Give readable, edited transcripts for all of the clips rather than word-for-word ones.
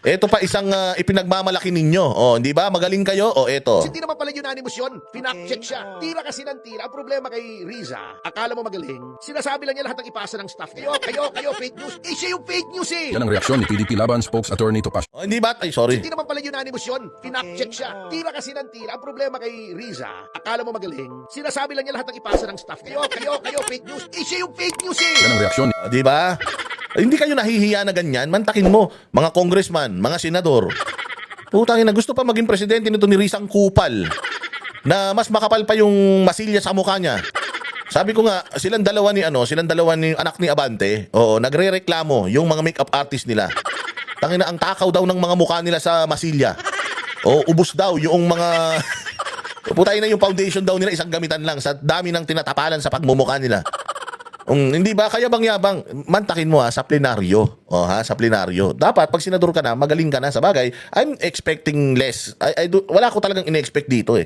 Ito pa isang ipinagmamalaki ninyo. O, hindi ba? Magaling kayo? O, eto. Hindi naman pala unanimous yun. Pinak-check siya. Tira kasi ng tira. Ang problema kay Riza, akala mo magaling. Sinasabi lang niya lahat ng ipasa ng staff. Kayo, fake news. Eh, siya yung fake news eh. Yan ang reaksyon ni PDP Laban spokes attorney Topacio. O, hindi ba? Ay, sorry. Hindi naman pala unanimous yun. Pinak-check siya. Tira kasi ng tira. Ang problema kay Riza, akala mo magaling. Sinasabi lang niya lahat ng ipasa ng staff. Kayo, fake news. Eh, siya yung fake news eh. Yan ang reaksyon ni O, di ba? Hindi kayo nahihiya na ganyan. Mantakin mo, mga congressman, mga senador. Putangin na, gusto pa maging presidente nito ni Rizang Kupal. Na mas makapal pa yung masilya sa mukha niya. Sabi ko nga, silang dalawa ni anak ni Abante, oo, nagrereklamo yung mga makeup artist nila. Tangina, ang takaw daw ng mga mukha nila sa masilya. O, ubos daw yung mga putay na yung foundation daw nila, isang gamitan lang sa dami ng tinatapalan sa pagmumukha nila. Hindi ba kaya bang yabang mantakin mo sa plenaryo. Sa plenaryo. Dapat pag senador ka na, magaling ka na sa bagay. I'm expecting less. Wala ko talagang ine-expect dito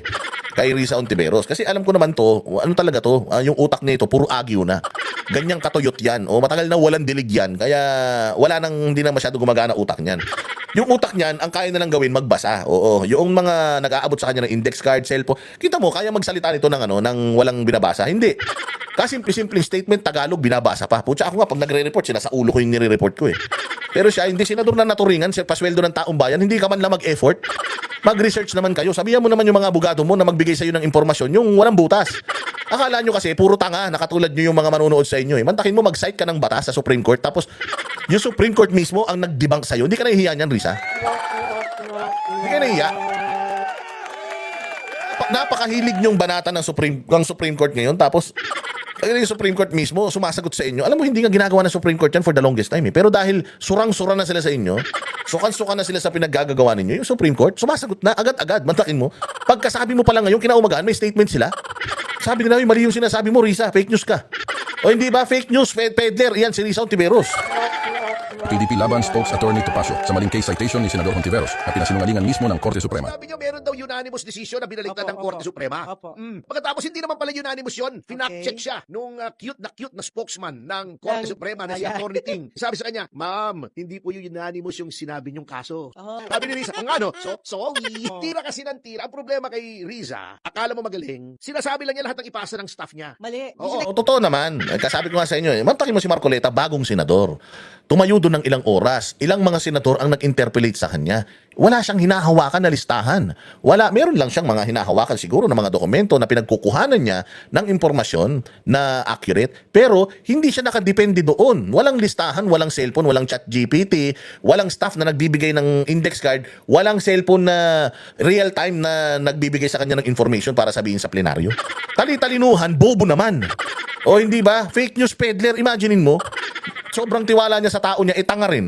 kay Risa Ontiveros. Kasi alam ko naman to, ano talaga to, yung utak nito puro agyo na. Ganyang katuyot yan. Matagal na walang dilig yan. Kaya hindi na masyado gumagana utak niyan. Yung utak niyan, ang kaya na lang gawin, magbasa. Oo, yung mga nag-aabot sa kanya ng index card, cellphone. Kita mo, kaya magsalita nito ng walang binabasa. Hindi. Kasi simpleng statement, Tagalog, binabasa pa. Pucha, ako nga, pag nagre-report, sila sa ulo ko yung nire-report ko Pero siya, hindi senador na naturingan, pasweldo ng taong bayan, hindi ka man lang mag-effort. Mag-research naman kayo. Sabihan mo naman yung mga abogado mo na magbigay sa'yo ng impormasyon, yung walang butas. Akala nyo kasi, puro tanga, nakatulad nyo yung mga manonood sa inyo. Mantakin mo, mag-cite ka ng batas sa Supreme Court, tapos yung Supreme Court mismo ang nag-debunk sa'yo. Hindi ka nahihiya niyan, Risa? Hindi ka nahihiya? Napakahilig nyong banatan ng Supreme Court ngayon, tapos yung Supreme Court mismo sumasagot sa inyo. Alam mo, hindi nga ginagawa ng Supreme Court yan for the longest time Pero dahil surang-sura na sila sa inyo, sukan-sukan na sila sa pinaggagawa ninyo, yung Supreme Court, sumasagot na agad-agad. Mantakin mo. Pagkasabi mo pa lang ngayon, kinaumagaan, may statement sila. Sabi nila, mali yung sinasabi mo, Risa, fake news ka. O hindi ba, fake news, peddler, yan si Risa Ontiveros. PDP Laban spokes attorney Topacio sa maling case citation ni Senador Ontiveros na pinasinungalingan mismo ng Korte Suprema. Sabi niyo, meron daw unanimous decision na binaligtad ng Korte Suprema. Pagkatapos, hindi naman pala unanimous yun. Pinak-check siya nung cute na spokesman ng Korte Suprema na si Atty. Ting. Sabi sa kanya, ma'am, hindi po yung unanimous yung sinabi niyong kaso. Sabi ni Riza, sorry. Tira kasi ng tira. Ang problema kay Riza, akala mo magaling, sinasabi lang niya lahat ng ipasa ng staff niya. Mali. Oo, totoo naman. Kasabi ko nga sa inyo, mantakin mo si Marcoleta, bagong senador. Tumayo doon ng ilang oras. Ilang mga senador ang nag-interpellate sa kanya. Wala siyang hinahawakan na listahan. Meron lang siyang mga hinahawakan siguro ng mga dokumento na pinagkukuhanan niya ng impormasyon na accurate. Pero hindi siya nakadepende doon. Walang listahan, walang cellphone, walang chat GPT, walang staff na nagbibigay ng index card, walang cellphone na real time na nagbibigay sa kanya ng information para sabihin sa plenaryo. Tali-talinuhan, bobo naman. O hindi ba? Fake news peddler, imaginein mo. Sobrang tiwala niya sa tao niya, itanga rin.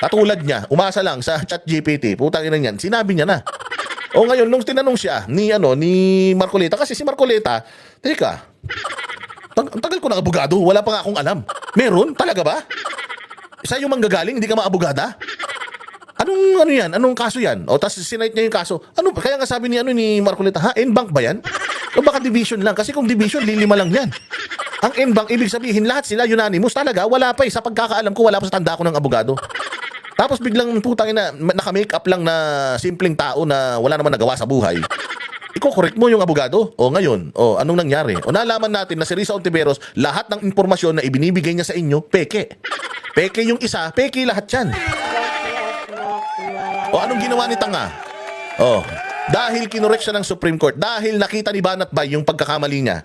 Katulad niya, umasa lang sa chat GPT. Putang ina niyan, sinabi niya na. O ngayon, nung tinanong siya ni Marcoleta, kasi si Marcoleta, teka, ang tagal ko ng abogado, wala pa nga akong alam. Meron? Talaga ba? Isa yung manggagaling, hindi ka maabogada? Anong yan? Anong kaso yan? O tas sinite niya yung kaso. Kaya nga sabi ni Marcoleta, N-Bank ba yan? O baka division lang? Kasi kung division, lilima lang yan. Ang N-Bank, ibig sabihin, lahat sila unanimous. Talaga, wala pa Sa pagkakaalam ko, wala pa sa tanda ko ng abogado. Tapos biglang putang ina, naka-makeup lang na simpleng tao na wala naman nagawa sa buhay. Iko-correct mo yung abogado. O ngayon, anong nangyari? O nalaman natin na si Risa Ontiveros, lahat ng impormasyon na ibinibigay niya sa inyo, peke. Peke yung isa, peke lahat yan. O anong ginawa ni Tanga? Dahil kinorek siya ng Supreme Court, dahil nakita ni Banat Bay yung pagkakamali niya.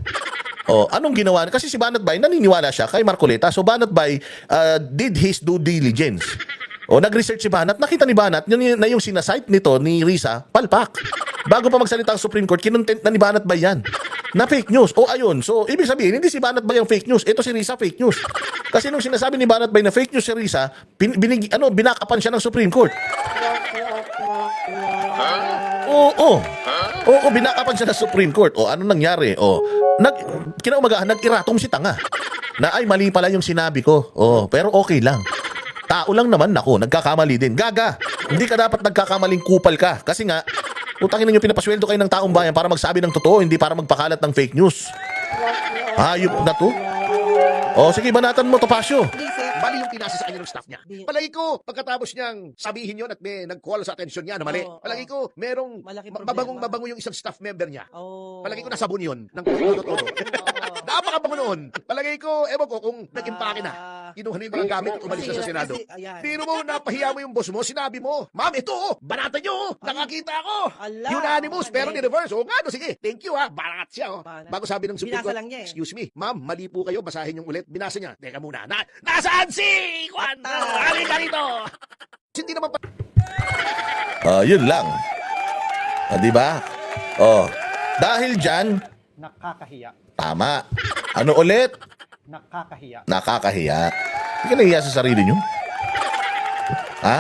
Anong ginawa? Kasi si Banat Bay, naniniwala siya kay Marcoleta. So Banat Bay did his due diligence. Nag-research si Banat, nakita ni Banat na yung sinasite nito ni Risa, palpak. Bago pa magsalita ang Supreme Court, kinontent na ni Banat Bay yan. Na fake news. Ayun. So, ibig sabihin, hindi si Banat Bay ang fake news. Ito si Risa, fake news. Kasi nung sinasabi ni Banat Bay na fake news si Risa, binakapan siya ng Supreme Court. Oo, binakapan siya ng Supreme Court. Ano nangyari? Kinaumagahan, nag-iratom si Tanga. Na ay, mali pala yung sinabi ko. Pero okay lang. Tao lang naman ako, nagkakamali din. Gaga, hindi ka dapat nagkakamaling kupal ka. Kasi nga, utangin ninyo, pinapasweldo kayo ng taong bayan para magsabi ng totoo, hindi para magpakalat ng fake news. Hayop na to. Sige, banatan mo, Topacio. mali yung pinasa sa kanya ng staff niya. Palagi ko, pagkatapos niyang sabihin yun at may nag-call sa atensyon niya na mali, palagi ko, merong Malaking problema. mabango yung isang staff member niya. Oh. Palagi ko nasabon yun ng todo. Napakabango noon. Palagi ko, ewan ko kung nag-impake na. Kinuha na yung mga gamit at umalis na sa Senado. Ayan. Pero mo, napahiya mo yung boss mo, sinabi mo, ma'am, ito, banatan nyo, nakakita ako. Ala, Unanimous, pero galing. ni-reverse. O nga, no, sige, thank you ha, banat siya. Oh. Banat. Bago sabi ng Supreme Binasa Court, lang niya eh. excuse me, ma'am, mali po kayo, basahin yung ulit. Binasa niya, teka muna, nasaan si Juan? Halika rito. Hindi naman pa... Yun lang. Di ba? Dahil dyan, Nakakahiya. tama. Ano ulit? Nakakahiya. Nakakahiya. Hindi ka nahiya sa sarili nyo? Ha?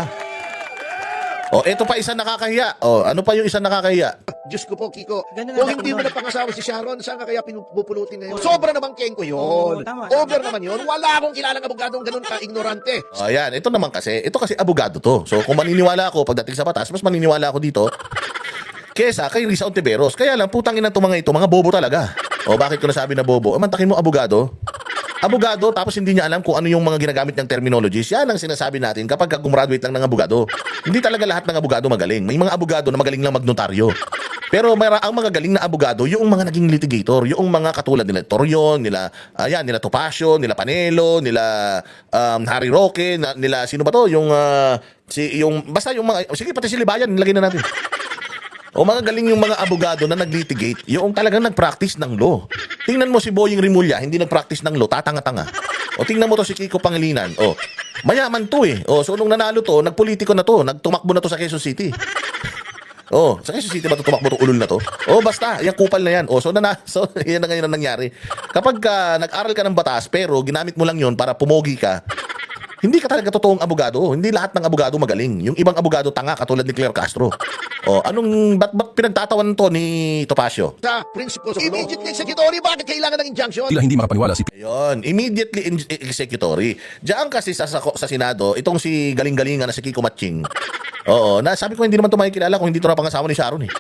Ito pa isang nakakahiya. Ano pa yung isang nakakahiya? Diyos ko po, Kiko. Ganun Kung ang hindi mo dapat na pangasawa si Sharon, saan ka kaya pinupulutin ngayon? Sobra naman kengko yun. Oo, tama. Over naman yun. Wala akong kilalang abogadong ganun ka-ignorante. Ayan, ito naman kasi, ito kasi abogado to. So kung maniniwala ako pagdating sa batas, mas maniniwala ako dito kesa kay Risa Ontiveros. Kaya lang, putang ina itong mga ito, mga bobo talaga. Bakit ko nasabi na bobo? Mantakin mo abogado. Abogado, tapos hindi niya alam kung ano yung mga ginagamit niyang terminologies. Yan ang sinasabi natin kapag gumraduate lang ng abogado. Hindi talaga lahat ng abogado magaling. May mga abogado na magaling lang magnotaryo. Pero ang mga galing na abogado, yung mga naging litigator, yung mga katulad nila Torion, nila Topacio, nila Panelo, nila Harry Roque, nila sino ba to? Basta yung mga, sige pati si Libayan, nilagay na natin. Mga galing yung mga abogado na naglitigate, yung talagang nag-practice ng law. Tingnan mo si Boying Rimulya, hindi nag-practice ng law, tatanga-tanga. Tingnan mo to si Kiko Pangilinan. Mayaman to eh. So nung nanalo to, nagpolitiko na to, nagtumakbo na to sa Quezon City. Sa Quezon City ba tumakbo to ulol na to? Basta, yung kupal na yan. So yan na ngayon ang nangyari. Kapag nag-aral ka ng batas, pero ginamit mo lang yon para pumogi ka, hindi ka talaga totoong abogado. Hindi lahat ng abogado magaling. Yung ibang abogado tanga, katulad ni Claire Castro. Ba't pinagtatawan to ni Topacio? Sa principles of law. Immediately executory, bakit kailangan ng injunction? Tila hindi makapaniwala si Ayun, immediately executory. Diyan kasi sa Senado, itong si galing-galingan na si Kiko Matching. Sabi ko hindi naman ito makikilala kung hindi ito napangasawa ni Sharon eh.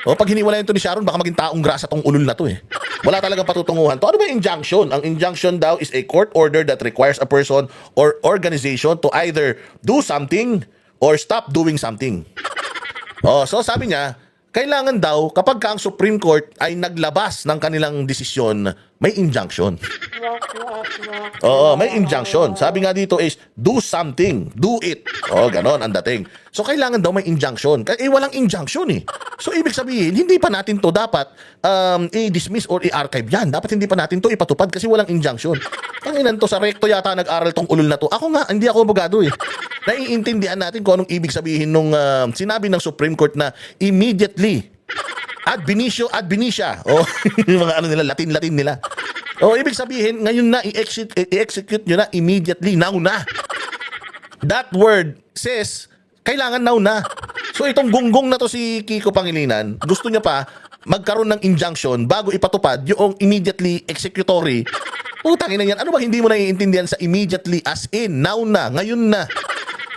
Pag hiniwalayan ito ni Sharon, baka maging taong grasa tong ulol na to eh. Wala talagang patutunguhan. Ano ba yung injunction? Ang injunction daw is a court order that requires a person or organization to either do something or stop doing something. So sabi niya, kailangan daw kapag ang Supreme Court ay naglabas ng kanilang desisyon, may injunction. May injunction. Sabi nga dito is, do something, do it. Ganon ang dating. So, kailangan daw may injunction. Walang injunction eh. So, ibig sabihin, hindi pa natin to dapat i-dismiss or i-archive yan. Dapat hindi pa natin to ipatupad kasi walang injunction. Tanginan to, sa recto yata nag-aral tong ulol na to. Ako nga, hindi ako abogado eh. Naiintindihan natin kung anong ibig sabihin nung sinabi ng Supreme Court na immediately, ad benicia. Yung mga nila, Latin nila. Ibig sabihin, ngayon na, i-execute nyo na immediately, now na. That word says, kailangan now na. So itong gunggong na to si Kiko Pangilinan, gusto niya pa magkaroon ng injunction bago ipatupad yung immediately executory. Putangin na yan. Ano ba hindi mo naiintindihan sa immediately as in, now na, ngayon na.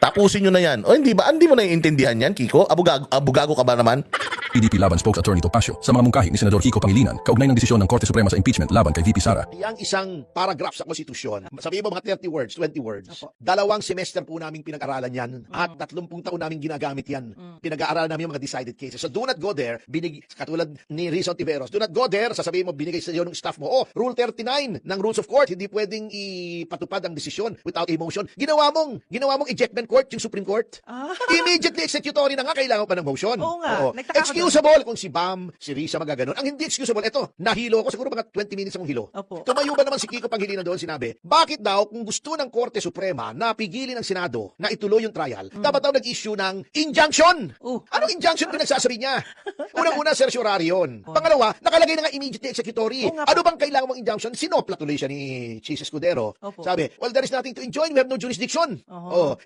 Tapusin nyo na yan. Hindi ba? Hindi mo naiintindihan yan, Kiko? Abogado ka ba naman? PDP laban spokesattorney Topacio sa mga mungkahi ni Senador Kiko Pangilinan kaugnay ng desisyon ng Korte Suprema sa impeachment laban kay VP Sara. Yang isang paragraph sa konstitusyon, sabihin mo mga 30 words, 20 words, 2 semester po naming pinag-aralan yan at 30 taon naming ginagamit yan. Pinag-aaralan namin yung mga decided cases. So do not go there, katulad ni Risa Ontiveros, do not go there, sasabihin mo, binigay sa iyo ng staff mo, Rule 39 ng Rules of Court, hindi pwedeng ipatupad ang desisyon without a motion. Ginawa mong ejectment court yung Supreme Court. Immediately executory na nga, kailangan pa ng motion. Oo nga, Excusable kung si Bam, si Risa magaganon. Ang hindi excusable, ito, nahilo ko, siguro mga 20 minutes akong hilo. Opo. Tumayo ba naman si Kiko Pangilinan doon, sinabi, bakit daw kung gusto ng Korte Suprema na pigilin ng Senado na ituloy yung trial, dapat daw nag-issue ng injunction? Anong injunction pinagsasabi niya? Unang-una, certiorari yun. Pangalawa, nakalagay na nga immediately executory. Ano bang kailangan mong injunction? Sinopla tuloy siya ni Chis Escudero. Opo. Sabi, well, there is nothing to enjoin, we have no jurisdiction.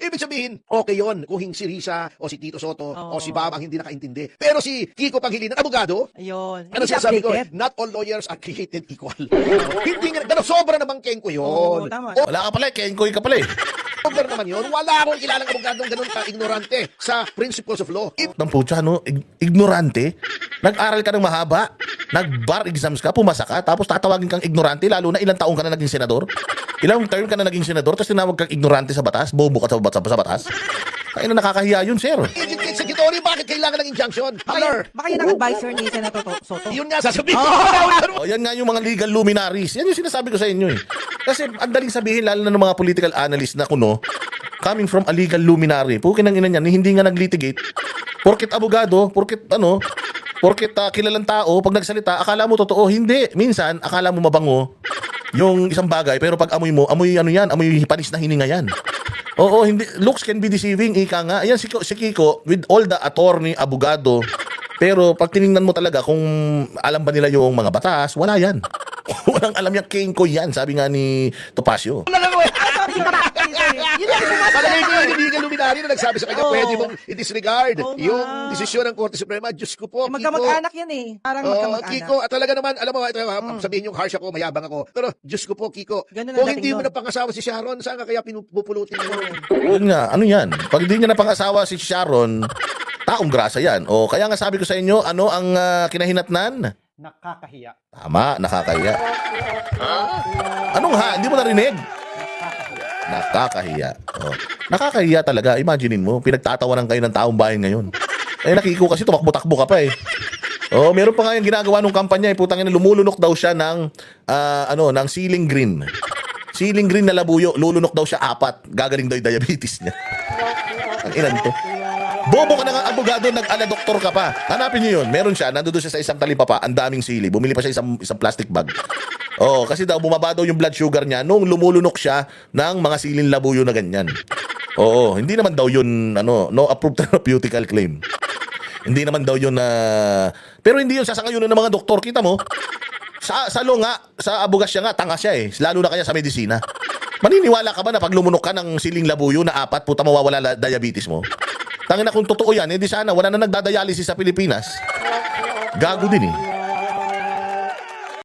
Ibig sabihin, okay yun kung si Risa o si Tito Soto o si Bam ang hindi nakaintindi. Pero si Kiko Pangilinan, abogado, Ayun. ano sasabi ko? Not all lawyers are created equal. Hindi nga, pero sobra namang kengko yun. Tama. Wala ka pala, kenkoy ka pala eh. Sobra naman yun. Wala akong kilalang abogadong ganun ka-ignorante sa principles of law. Ng putya, no? Ignorante? Nag-aral ka ng mahaba? Nag-bar exams ka? Pumasa ka? Tapos tatawagin kang ignorante? Lalo na ilang taong ka na naging senador? Ilang term ka na naging senador, tapos tinawag kang ignorante sa batas, bobo ka sa batas. Kaya na nakakahiya yun, sir. Agent Executory, bakit kailangan ng injunction? Color. Baka yun ang advisor ni Senator Soto. Yun nga sasabihin ko. O yan nga yung mga legal luminaries. Yan yung sinasabi ko sa inyo eh. Kasi ang daling sabihin, lalo na ng mga political analyst na kuno, coming from a legal luminary. Pukin ang ina niyan, hindi nga nag-litigate. Porket abogado, porket kilalang tao, pag nagsalita, akala mo totoo. Hindi. Minsan, akala mo mabango yung isang bagay, pero pag amoy mo, amoy ano yan, amoy panis na hininga yan. Oo, hindi. Looks can be deceiving, ika nga. Ayan si Kiko, with all the attorney, abogado, pero pag tinignan mo talaga kung alam ba nila yung mga batas, wala yan. Walang alam yung King ko yan, sabi nga ni Topacio. Yun lang yung Palagay ko yung legal luminary na nagsabi sa kanya, Oo. pwede mong i-disregard Oo yung nga. desisyon ng Korte Suprema. Diyos ko po, Kiko. magkamag-anak yan eh. Parang magkamag-anak. Kiko, at talaga naman, alam mo, ito, sabihin yung harsh ako, mayabang ako. Pero, Diyos ko po, Kiko, Ganun ang kung dating hindi mo nun. na pangasawa si Sharon, saan ka kaya pinupulutin mo? Yun nga, ano yan? Pag hindi niya napang-asawa si Sharon, taong grasa yan. O kaya nga sabi ko sa inyo, ano ang kinahinatnan? Nakakahiya. Tama, nakakahiya. Anong ha? Hindi mo narinig? Nakakahiya. Oh. Nakakahiya talaga. Imaginein mo, pinagtatawanan kayo ng taong bayan ngayon. Eh, nakiko kasi tumakbo-takbo ka pa eh. Oh, meron pa nga yung ginagawa nung kampanya, eh, putang ina, lumulunok daw siya ng ng ceiling green. Ceiling green na labuyo, lulunok daw siya 4. Gagaling daw yung diabetes niya. Ang ina nito. Bobo ka na nga abogado, nag-ala doktor ka pa. Hanapin niyo yun. Meron siya, nandoon siya sa isang talipapa, ang daming sili. Bumili pa siya isang plastic bag. Oh, kasi daw bumaba daw yung blood sugar niya nung lumulunok siya ng mga silin labuyo na ganyan. Oo, hindi naman daw yun no approved therapeutical claim. Hindi naman daw yun pero hindi yun sasangayunan ng mga doktor, kita mo? Sa law nga, sa abogas siya nga, tanga siya eh. Lalo na kaya sa medisina. Maniniwala ka ba na pag lumunok ka ng siling labuyo na 4, puta mawawala diabetes mo? Tangina kung totoo yan, hindi sana wala na nagdadialysis sa Pilipinas. Gago din eh.